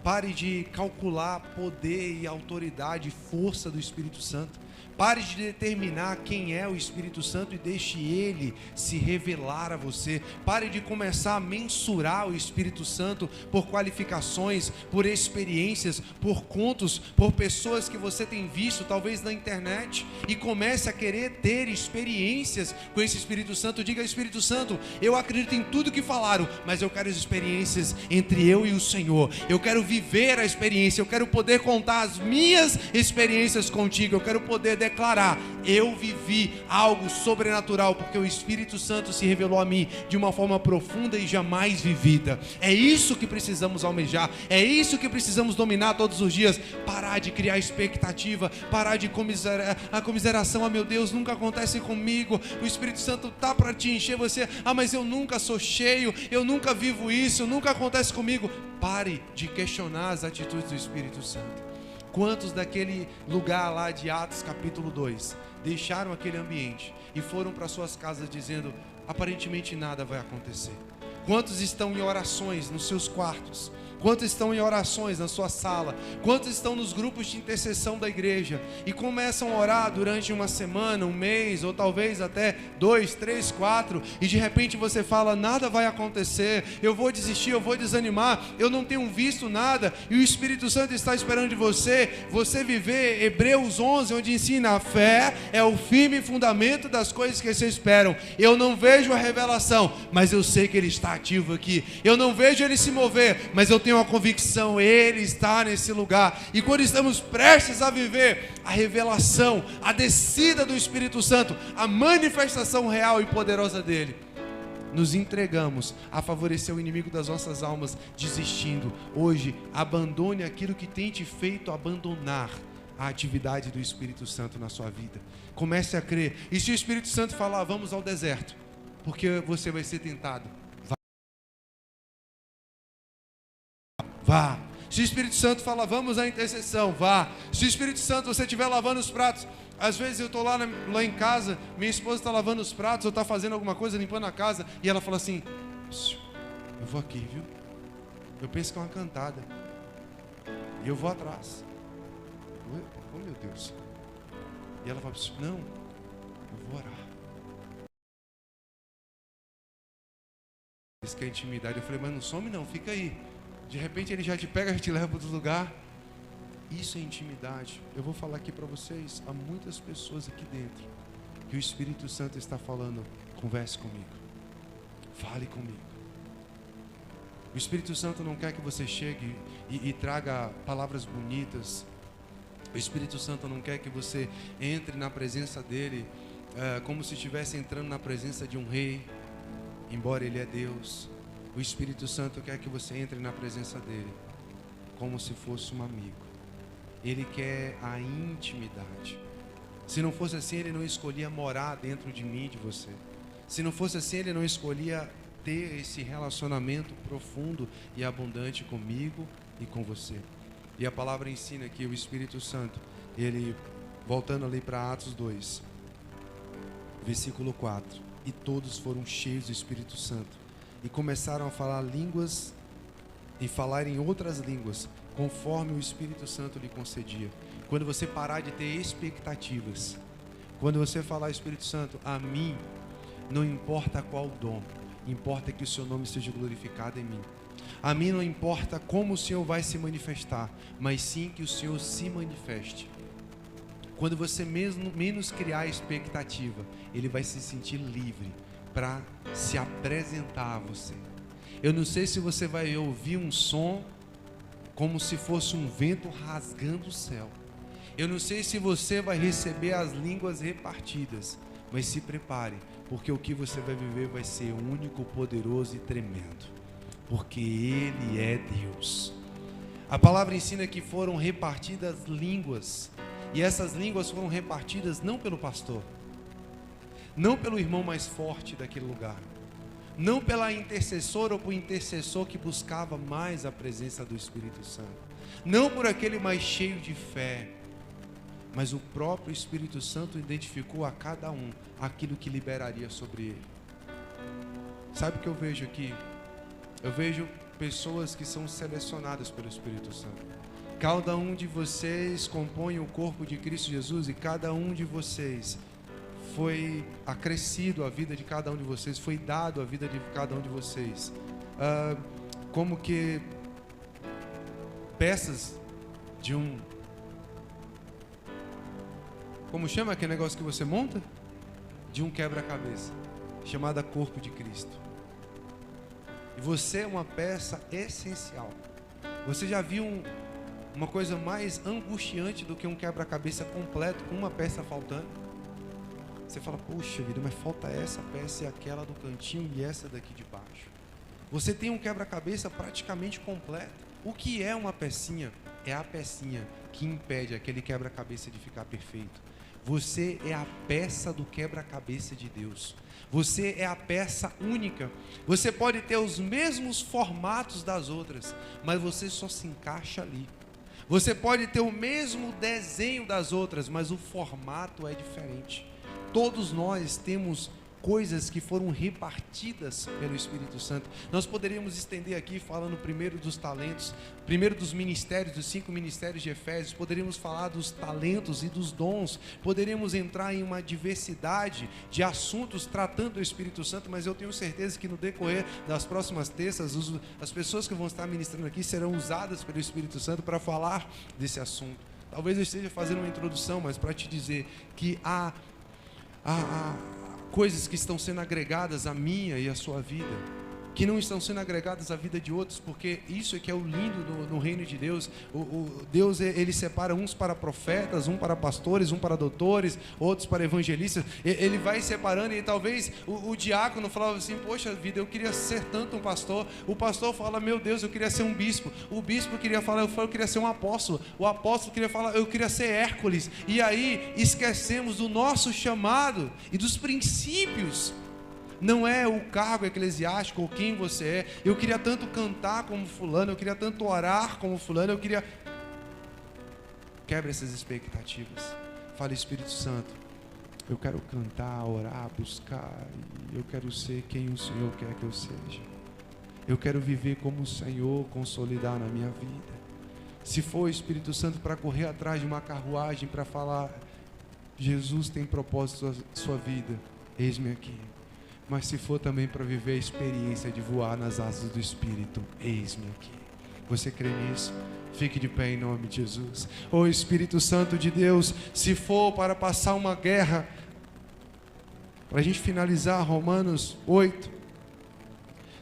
S1: Pare de calcular poder e autoridade e força do Espírito Santo. Pare de determinar quem é o Espírito Santo e deixe Ele se revelar a você. Pare de começar a mensurar o Espírito Santo por qualificações, por experiências, por contos, por pessoas que você tem visto talvez na internet, e comece a querer ter experiências com esse Espírito Santo. Diga: Espírito Santo, eu acredito em tudo que falaram, mas eu quero as experiências entre eu e o Senhor. Eu quero viver a experiência, eu quero poder contar as minhas experiências contigo, eu quero poder declarar: eu vivi algo sobrenatural, porque o Espírito Santo se revelou a mim de uma forma profunda e jamais vivida. É isso que precisamos almejar, é isso que precisamos dominar todos os dias. Parar de criar expectativa, parar de a comiseração: meu Deus, nunca acontece comigo. O Espírito Santo tá para te encher, você: mas eu nunca sou cheio, eu nunca vivo isso, nunca acontece comigo. Pare de questionar as atitudes do Espírito Santo. Quantos daquele lugar lá de Atos capítulo 2 deixaram aquele ambiente e foram para suas casas dizendo: aparentemente nada vai acontecer? Quantos estão em orações nos seus quartos? Quantos estão em orações na sua sala? Quantos estão nos grupos de intercessão da igreja e começam a orar durante uma semana, um mês, ou talvez até 2, 3, 4, e de repente você fala: nada vai acontecer, eu vou desistir, eu vou desanimar, eu não tenho visto nada, e o Espírito Santo está esperando de você viver Hebreus 11, onde ensina: a fé é o firme fundamento das coisas que se esperam. Eu não vejo a revelação, mas eu sei que Ele está ativo aqui. Eu não vejo Ele se mover, mas eu tenho tenham a convicção, Ele está nesse lugar. E quando estamos prestes a viver a revelação, a descida do Espírito Santo, a manifestação real e poderosa dEle, nos entregamos a favorecer o inimigo das nossas almas, desistindo. Hoje, abandone aquilo que tem te feito abandonar a atividade do Espírito Santo na sua vida. Comece a crer. E se o Espírito Santo falar, vamos ao deserto, porque você vai ser tentado, vá. Se o Espírito Santo fala, vamos à intercessão, vá. Se o Espírito Santo, você estiver lavando os pratos, às vezes eu estou lá em casa, minha esposa está lavando os pratos, ou está fazendo alguma coisa, limpando a casa, e ela fala assim, eu vou aqui, viu? Eu penso que é uma cantada, e eu vou atrás. Oh meu Deus. E ela fala, não, eu vou orar. Isso que é intimidade. Eu falei, mas não some não, fica aí. De repente ele já te pega, já te leva para outro lugar. Isso é intimidade. Eu vou falar aqui para vocês, há muitas pessoas aqui dentro que o Espírito Santo está falando, converse comigo, fale comigo. O Espírito Santo não quer que você chegue e traga palavras bonitas. O Espírito Santo não quer que você entre na presença dele como se estivesse entrando na presença de um rei, embora ele é Deus. O Espírito Santo quer que você entre na presença dele como se fosse um amigo. Ele quer a intimidade. Se não fosse assim, ele não escolhia morar dentro de mim, de você. Se não fosse assim, ele não escolhia ter esse relacionamento profundo e abundante comigo e com você. E a palavra ensina que o Espírito Santo, ele, voltando ali para Atos 2, versículo 4, e todos foram cheios do Espírito Santo e começaram a falar línguas e falar em outras línguas, conforme o Espírito Santo lhe concedia. Quando você parar de ter expectativas, quando você falar, Espírito Santo, a mim não importa qual dom, importa que o seu nome seja glorificado em mim. A mim não importa como o Senhor vai se manifestar, mas sim que o Senhor se manifeste. Quando você menos criar expectativa, Ele vai se sentir livre para se apresentar a você. Eu não sei se você vai ouvir um som como se fosse um vento rasgando o céu. Eu não sei se você vai receber as línguas repartidas, mas se prepare, porque o que você vai viver vai ser único, poderoso e tremendo, porque Ele é Deus. A palavra ensina que foram repartidas línguas, e essas línguas foram repartidas não pelo pastor, não pelo irmão mais forte daquele lugar, não pela intercessora ou por intercessor que buscava mais a presença do Espírito Santo, não por aquele mais cheio de fé, mas o próprio Espírito Santo identificou a cada um aquilo que liberaria sobre ele. Sabe o que eu vejo aqui? Eu vejo pessoas que são selecionadas pelo Espírito Santo. Cada um de vocês compõe o corpo de Cristo Jesus, e cada um de vocês foi acrescido a vida de cada um de vocês, foi dado a vida de cada um de vocês, como que peças de um, como chama aquele negócio que você monta? De um quebra-cabeça, chamada corpo de Cristo. E você é uma peça essencial. Você já viu uma coisa mais angustiante do que um quebra-cabeça completo com uma peça faltando? Você fala, poxa vida, mas falta essa peça e aquela do cantinho e essa daqui de baixo. Você tem um quebra-cabeça praticamente completo. O que é uma pecinha? É a pecinha que impede aquele quebra-cabeça de ficar perfeito. Você é a peça do quebra-cabeça de Deus. Você é a peça única. Você pode ter os mesmos formatos das outras, mas você só se encaixa ali. Você pode ter o mesmo desenho das outras, mas o formato é diferente. Todos nós temos coisas que foram repartidas pelo Espírito Santo. Nós poderíamos estender aqui falando primeiro dos talentos, primeiro dos ministérios, dos 5 ministérios de Efésios, poderíamos falar dos talentos e dos dons, poderíamos entrar em uma diversidade de assuntos tratando do Espírito Santo, mas eu tenho certeza que no decorrer das próximas terças, as pessoas que vão estar ministrando aqui serão usadas pelo Espírito Santo para falar desse assunto. Talvez eu esteja fazendo uma introdução, mas para te dizer que há coisas que estão sendo agregadas à minha e à sua vida. que não estão sendo agregadas à vida de outros, porque isso é que é o lindo no reino de Deus. Deus, ele separa uns para profetas, um para pastores, um para doutores, outros para evangelistas. Ele vai separando, e talvez o diácono falava assim: poxa vida, eu queria ser tanto um pastor. O pastor fala: meu Deus, eu queria ser um bispo. O bispo queria falar: eu queria ser um apóstolo. O apóstolo queria falar: eu queria ser Hércules. E aí esquecemos do nosso chamado e dos princípios. Não é o cargo eclesiástico ou quem você é. Eu queria tanto cantar como fulano, eu queria tanto orar como fulano, eu queria... Quebra essas expectativas. Fala: Espírito Santo, eu quero cantar, orar, buscar, e eu quero ser quem o Senhor quer que eu seja. Eu quero viver como o Senhor consolidar na minha vida. Se for, Espírito Santo, para correr atrás de uma carruagem, para falar: Jesus tem propósito na sua vida, eis-me aqui. Mas se for também para viver a experiência de voar nas asas do Espírito, eis-me aqui. Você crê nisso? Fique de pé em nome de Jesus. Ô Espírito Santo de Deus, se for para passar uma guerra, para a gente finalizar Romanos 8,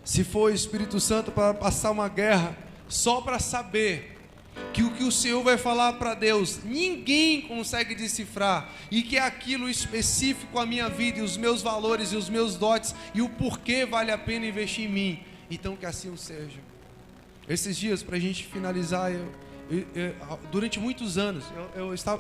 S1: se for, Espírito Santo, para passar uma guerra, só para saber que o que o Senhor vai falar para Deus, ninguém consegue decifrar, e que é aquilo específico à minha vida, e os meus valores, e os meus dotes, e o porquê vale a pena investir em mim, então que assim o seja. Esses dias, para a gente finalizar, durante muitos anos,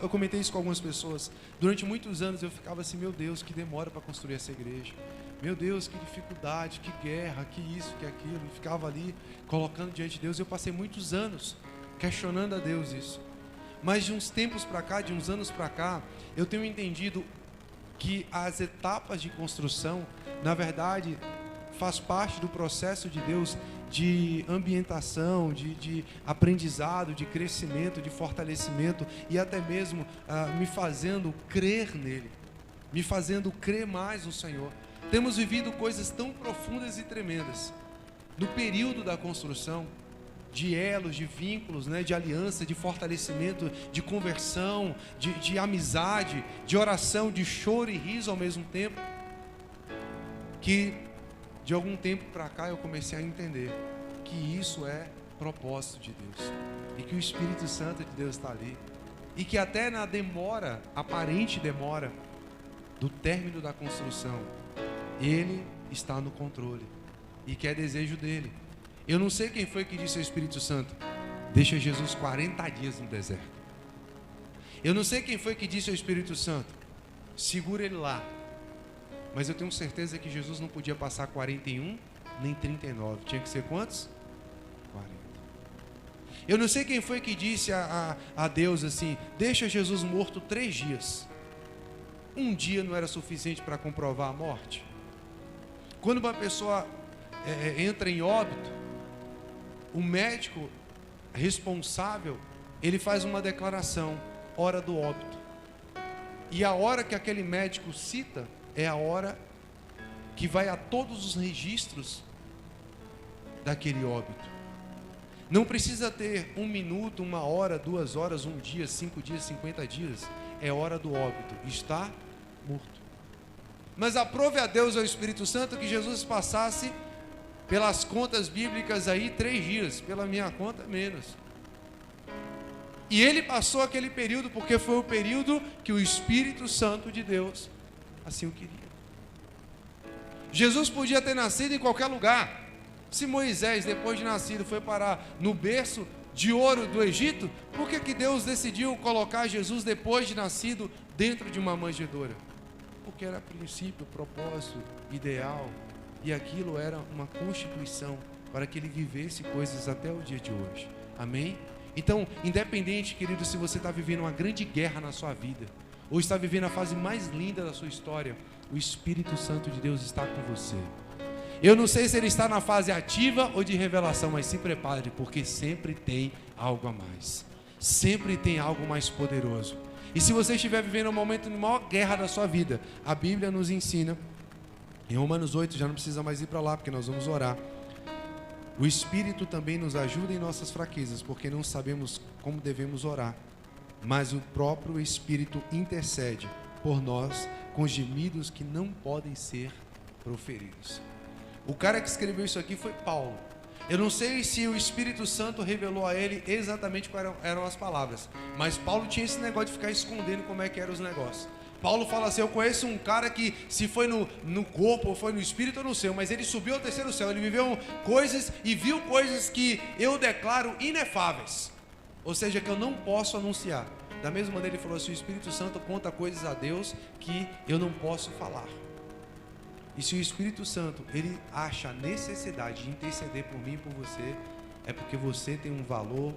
S1: eu comentei isso com algumas pessoas, durante muitos anos eu ficava assim: meu Deus, que demora para construir essa igreja, meu Deus, que dificuldade, que guerra, que isso, que aquilo, e ficava ali, colocando diante de Deus. Eu passei muitos anos questionando a Deus isso. Mas de uns tempos para cá, de uns anos para cá, eu tenho entendido que as etapas de construção, na verdade, faz parte do processo de Deus de ambientação, de aprendizado, de crescimento, de fortalecimento, e até mesmo me fazendo crer nele, me fazendo crer mais no Senhor. Temos vivido coisas tão profundas e tremendas no período da construção, de elos, de vínculos, né, de aliança, de fortalecimento, de conversão, de amizade, de oração, de choro e riso ao mesmo tempo, que de algum tempo para cá eu comecei a entender que isso é propósito de Deus, e que o Espírito Santo de Deus está ali, e que até na demora, aparente demora, do término da construção, Ele está no controle, e que é desejo dEle. Eu não sei quem foi que disse ao Espírito Santo: deixa Jesus 40 dias no deserto. Eu não sei quem foi que disse ao Espírito Santo: segura ele lá. Mas eu tenho certeza que Jesus não podia passar 41 nem 39. Tinha que ser quantos? 40. Eu não sei quem foi que disse a Deus assim: deixa Jesus morto 3 dias. Um dia não era suficiente para comprovar a morte? Quando uma pessoa entra em óbito, o médico responsável, ele faz uma declaração: hora do óbito. E a hora que aquele médico cita é a hora que vai a todos os registros daquele óbito. Não precisa ter 1 minuto, 1 hora, 2 horas, 1 dia, 5 dias, 50 dias. É hora do óbito, está morto. Mas aprove a Deus, ao Espírito Santo, que Jesus passasse, pelas contas bíblicas aí, 3 dias, pela minha conta menos. E ele passou aquele período porque foi o período que o Espírito Santo de Deus assim o queria. Jesus podia ter nascido em qualquer lugar. Se Moisés, depois de nascido, foi parar no berço de ouro do Egito, por que Deus decidiu colocar Jesus, depois de nascido, dentro de uma manjedoura? Porque era princípio, propósito, ideal, e aquilo era uma constituição para que ele vivesse coisas até o dia de hoje. Amém? Então, independente, querido, se você está vivendo uma grande guerra na sua vida, ou está vivendo a fase mais linda da sua história, o Espírito Santo de Deus está com você. Eu não sei se ele está na fase ativa ou de revelação, mas se prepare, porque sempre tem algo a mais. Sempre tem algo mais poderoso. E se você estiver vivendo um momento de maior guerra da sua vida, a Bíblia nos ensina, em Romanos 8, já não precisa mais ir para lá, porque nós vamos orar. O Espírito também nos ajuda em nossas fraquezas, porque não sabemos como devemos orar. Mas o próprio Espírito intercede por nós com gemidos que não podem ser proferidos. O cara que escreveu isso aqui foi Paulo. Eu não sei se o Espírito Santo revelou a ele exatamente quais eram as palavras, mas Paulo tinha esse negócio de ficar escondendo como é que eram os negócios. Paulo fala assim: eu conheço um cara que, se foi no corpo ou foi no espírito, eu não sei, mas ele subiu ao terceiro céu, ele viveu coisas e viu coisas que eu declaro inefáveis, ou seja, que eu não posso anunciar. Da mesma maneira ele falou assim: o Espírito Santo conta coisas a Deus que eu não posso falar. E se o Espírito Santo, ele acha a necessidade de interceder por mim e por você, é porque você tem um valor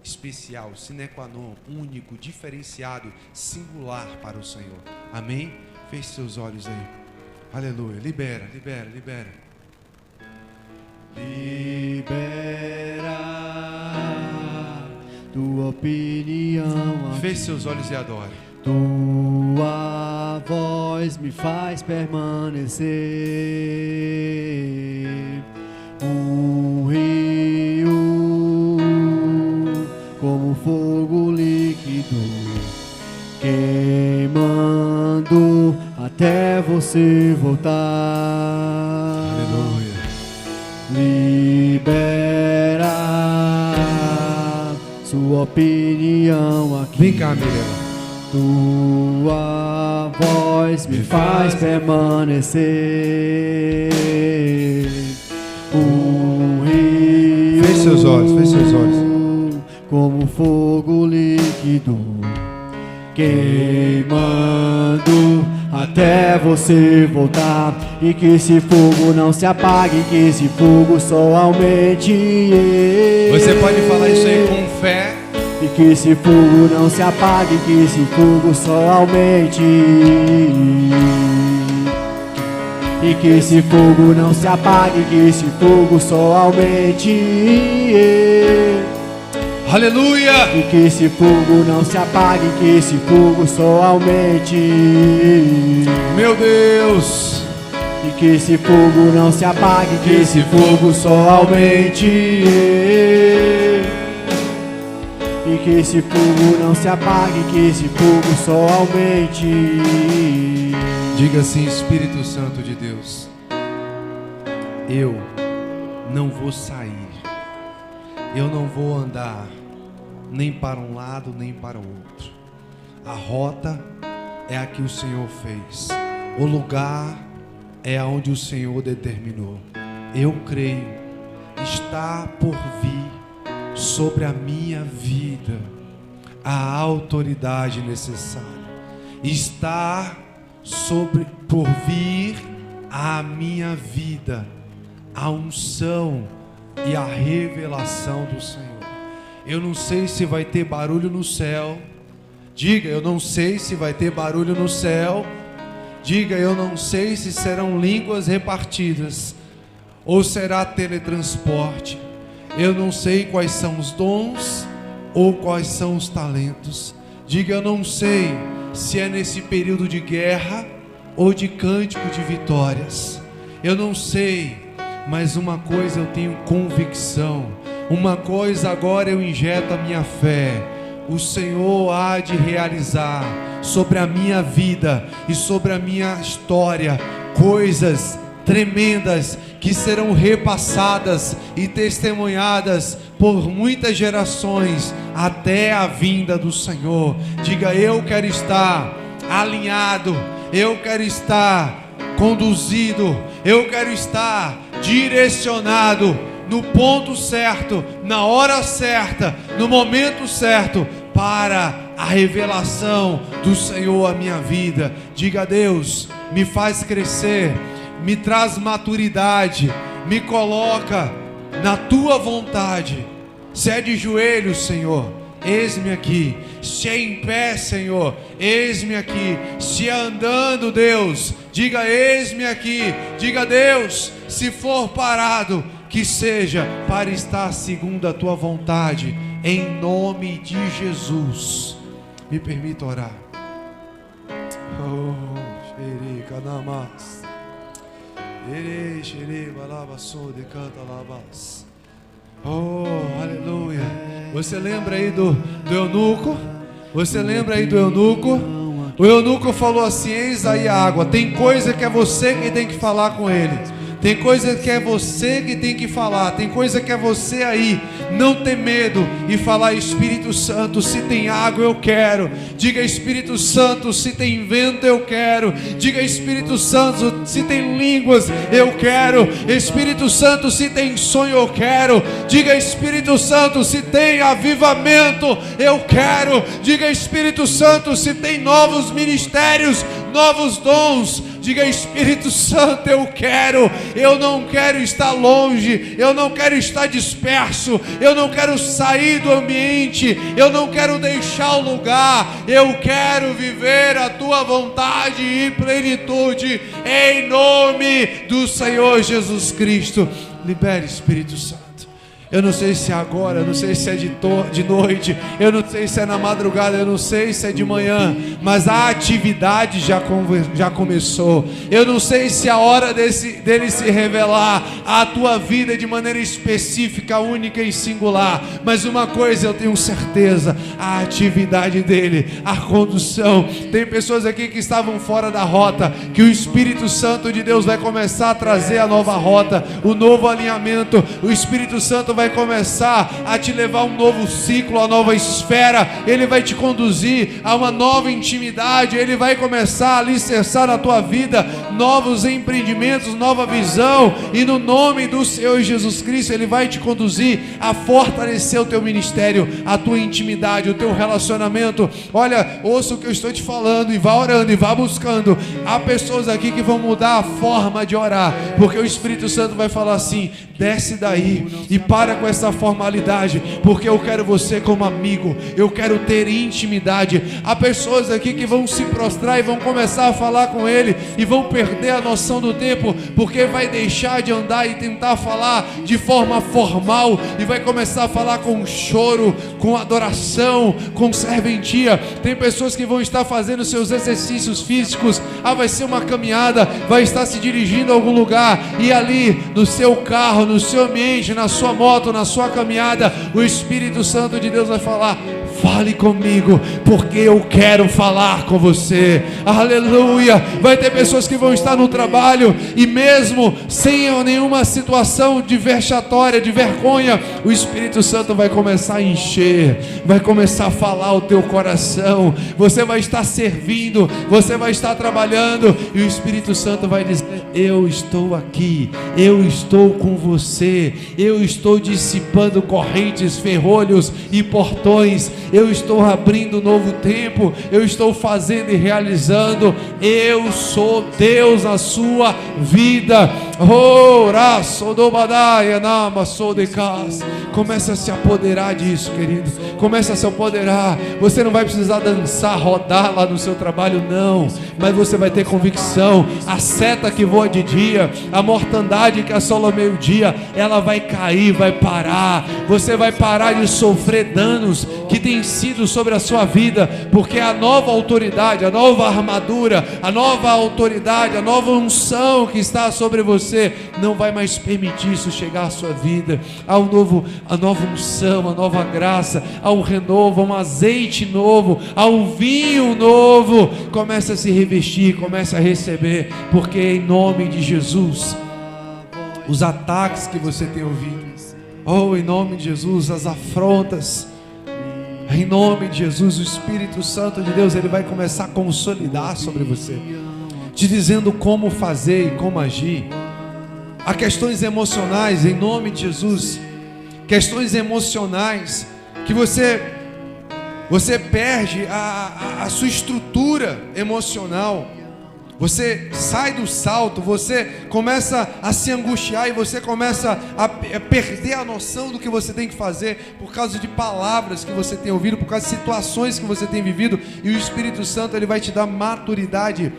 S1: especial, sine qua non, único, diferenciado, singular para o Senhor. Amém? Feche seus olhos aí. Aleluia. Libera, libera, libera.
S2: Libera tua opinião aqui.
S1: Feche seus olhos e adore.
S2: Tua voz me faz permanecer. Um rio como fogo líquido, queimando até você voltar.
S1: Aleluia.
S2: Libera sua opinião aqui.
S1: Vem cá, Mirela.
S2: Tua voz me faz permanecer. Um rio.
S1: Feche seus olhos, feche seus olhos.
S2: Como fogo líquido, queimando até você voltar. E que esse fogo não se apague, que esse fogo só aumente.
S1: Você pode falar isso aí com fé.
S2: E que esse fogo não se apague, que esse fogo só aumente. E que esse fogo não se apague, que esse fogo só aumente.
S1: Aleluia!
S2: E que esse fogo não se apague, que esse fogo só aumente.
S1: Meu Deus!
S2: E que esse fogo não se apague, que esse fogo só aumente. E que esse fogo não se apague, que esse fogo só aumente.
S1: Diga assim: Espírito Santo de Deus, eu não vou sair, eu não vou andar nem para um lado nem para o outro. A rota é a que o Senhor fez, o lugar é aonde o Senhor determinou. Eu creio, está por vir sobre a minha vida a autoridade necessária. Está por vir a minha vida a unção e a revelação do Senhor. Eu não sei se vai ter barulho no céu. Diga: eu não sei se vai ter barulho no céu. Diga: eu não sei se serão línguas repartidas ou será teletransporte. Eu não sei quais são os dons ou quais são os talentos. Diga: eu não sei se é nesse período de guerra ou de cântico de vitórias. Eu não sei, mas uma coisa eu tenho convicção. Uma coisa agora eu injeto a minha fé. O Senhor há de realizar sobre a minha vida e sobre a minha história coisas tremendas que serão repassadas e testemunhadas por muitas gerações até a vinda do Senhor. Diga: eu quero estar alinhado, eu quero estar conduzido, eu quero estar direcionado no ponto certo, na hora certa, no momento certo, para a revelação do Senhor à minha vida. Diga: Deus, me faz crescer, me traz maturidade, me coloca na tua vontade. Se é de joelhos, Senhor, eis-me aqui. Se é em pé, Senhor, eis-me aqui. Se é andando, Deus, diga: eis-me aqui. Diga: Deus, se for parado, que seja para estar segundo a tua vontade, em nome de Jesus. Me permita orar. Oh, oh, aleluia. Você lembra aí do eunuco? Você lembra aí do eunuco? O eunuco falou assim: eis aí a água. Tem coisa que é você quem tem que falar com ele. Tem coisa que é você que tem que falar. Tem coisa que é você aí não ter medo e falar: Espírito Santo, se tem água eu quero. Diga: Espírito Santo, se tem vento eu quero. Diga: Espírito Santo, se tem línguas eu quero. Espírito Santo, se tem sonho eu quero. Diga: Espírito Santo, se tem avivamento eu quero. Diga: Espírito Santo, se tem novos ministérios, novos dons. Diga: Espírito Santo, eu quero. Eu não quero estar longe, eu não quero estar disperso, eu não quero sair do ambiente, eu não quero deixar o lugar. Eu quero viver a tua vontade e plenitude, em nome do Senhor Jesus Cristo. Libere, Espírito Santo. Eu não sei se é agora, eu não sei se é de noite, eu não sei se é na madrugada, eu não sei se é de manhã, mas a atividade já começou. Eu não sei se é a hora dele se revelar à tua vida de maneira específica, única e singular. Mas uma coisa eu tenho certeza: a atividade dele, a condução. Tem pessoas aqui que estavam fora da rota, que o Espírito Santo de Deus vai começar a trazer a nova rota, o novo alinhamento. O Espírito Santo vai começar a te levar a um novo ciclo, a nova esfera. Ele vai te conduzir a uma nova intimidade. Ele vai começar a alicerçar na tua vida novos empreendimentos, nova visão, e no nome do Senhor Jesus Cristo Ele vai te conduzir a fortalecer o teu ministério, a tua intimidade, o teu relacionamento. Olha, ouça o que eu estou te falando e vá orando e vá buscando. Há pessoas aqui que vão mudar a forma de orar, porque o Espírito Santo vai falar assim: desce daí e para com essa formalidade, porque eu quero você como amigo, eu quero ter intimidade. Há pessoas aqui que vão se prostrar e vão começar a falar com Ele e vão perder a noção do tempo, porque vai deixar de andar e tentar falar de forma formal e vai começar a falar com choro, com adoração, com serventia. Tem pessoas que vão estar fazendo seus exercícios físicos, vai ser uma caminhada, vai estar se dirigindo a algum lugar, e ali no seu carro, no seu ambiente, na sua moto, na sua caminhada, o Espírito Santo de Deus vai falar: fale comigo, porque eu quero falar com você. Aleluia. Vai ter pessoas que vão estar no trabalho e mesmo sem nenhuma situação de vexatória, de vergonha, o Espírito Santo vai começar a encher, vai começar a falar ao teu coração. Você vai estar servindo, você vai estar trabalhando, e o Espírito Santo vai dizer: eu estou aqui, eu estou com você, eu estou dissipando correntes, ferrolhos e portões, eu estou abrindo um novo tempo, eu estou fazendo e realizando. Eu sou Deus na sua vida. Começa a se apoderar disso, querido. Começa a se apoderar. Você não vai precisar dançar, rodar lá no seu trabalho, não, mas você vai ter convicção. A seta que voa de dia, a mortandade que assola ao meio-dia, ela vai cair, vai parar. Você vai parar de sofrer danos que tem sido sobre a sua vida, porque a nova autoridade, a nova armadura, a nova autoridade, a nova unção que está sobre você não vai mais permitir isso chegar à sua vida. Há a nova unção, a nova graça, há um renovo, há um azeite novo, há um vinho novo. Comece a se revestir, comece a receber, porque em nome de Jesus, os ataques que você tem ouvido, em nome de Jesus, as afrontas, em nome de Jesus, o Espírito Santo de Deus, Ele vai começar a consolidar sobre você, te dizendo como fazer e como agir. Há questões emocionais, em nome de Jesus, questões emocionais que você perde a sua estrutura emocional. Você sai do salto, você começa a se angustiar e você começa a perder a noção do que você tem que fazer por causa de palavras que você tem ouvido, por causa de situações que você tem vivido. E o Espírito Santo, Ele vai te dar maturidade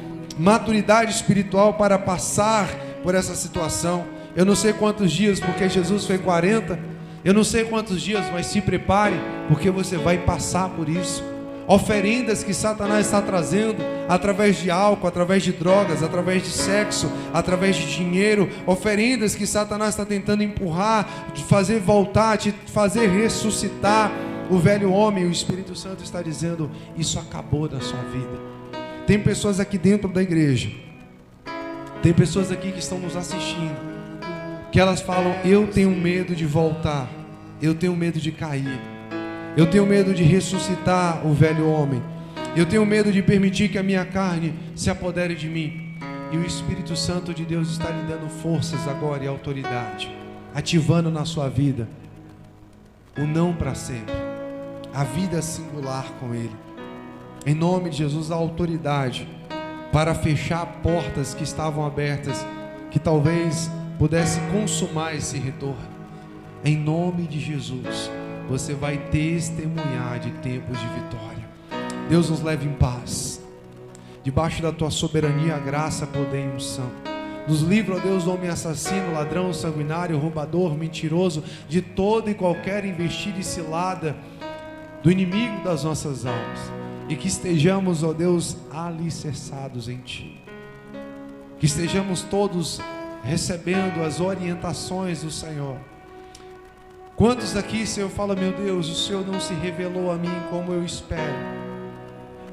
S1: espiritual para passar por essa situação. Eu não sei quantos dias, porque Jesus foi 40. Eu não sei quantos dias, mas se prepare, porque você vai passar por isso. Oferendas que Satanás está trazendo através de álcool, através de drogas, através de sexo, através de dinheiro. Oferendas que Satanás está tentando empurrar, de fazer voltar, de fazer ressuscitar o velho homem. O Espírito Santo está dizendo: isso acabou da sua vida. Tem pessoas aqui dentro da igreja, tem pessoas aqui que estão nos assistindo, que elas falam: eu tenho medo de voltar, eu tenho medo de cair, eu tenho medo de ressuscitar o velho homem, eu tenho medo de permitir que a minha carne se apodere de mim. E o Espírito Santo de Deus está lhe dando forças agora e autoridade, ativando na sua vida o não para sempre, a vida singular com Ele. Em nome de Jesus, a autoridade para fechar portas que estavam abertas, que talvez pudesse consumar esse retorno. Em nome de Jesus, você vai testemunhar de tempos de vitória. Deus nos leve em paz, debaixo da tua soberania, graça, poder e unção. Nos livra, ó Deus, do homem assassino, ladrão, sanguinário, roubador, mentiroso, de toda e qualquer investida e cilada do inimigo das nossas almas. E que estejamos, ó Deus, alicerçados em Ti. Que estejamos todos recebendo as orientações do Senhor. Quantos aqui, Senhor, fala: meu Deus, o Senhor não se revelou a mim como eu espero,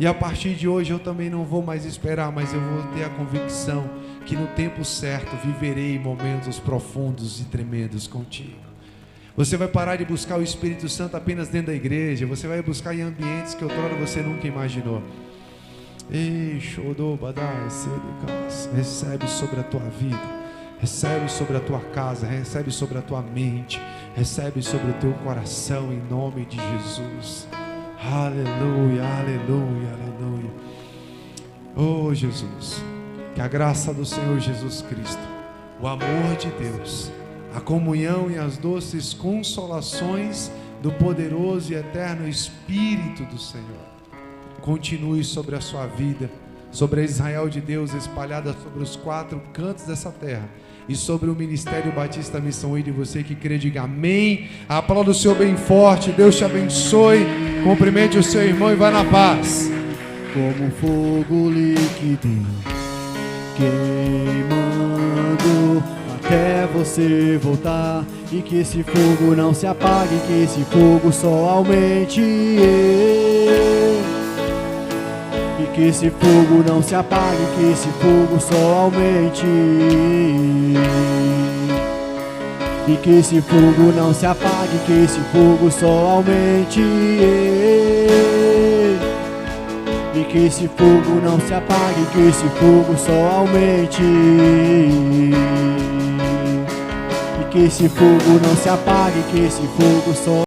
S1: e a partir de hoje eu também não vou mais esperar, mas eu vou ter a convicção que no tempo certo viverei momentos profundos e tremendos contigo. Você vai parar de buscar o Espírito Santo apenas dentro da igreja, você vai buscar em ambientes que outrora você nunca imaginou. Recebe sobre a tua vida, recebe sobre a tua casa, recebe sobre a tua mente, recebe sobre o teu coração, em nome de Jesus. Aleluia, aleluia, aleluia. Oh Jesus, que a graça do Senhor Jesus Cristo, o amor de Deus, a comunhão e as doces consolações do poderoso e eterno Espírito do Senhor continue sobre a sua vida, sobre a Israel de Deus espalhada sobre os 4 cantos dessa terra e sobre o Ministério Batista Missão Ida. E você que crê, diga amém. Aplauda o Senhor bem forte. Deus te abençoe. Cumprimente o seu irmão e vá na paz.
S2: Como fogo líquido queimando até você voltar, e que esse fogo não se apague, que esse fogo só aumente, e que esse fogo não se apague, que esse fogo só aumente, e que esse fogo não se apague, que esse fogo só aumente, e que esse fogo não se apague, que esse fogo só aumente, e que esse fogo não se apague, que esse fogo só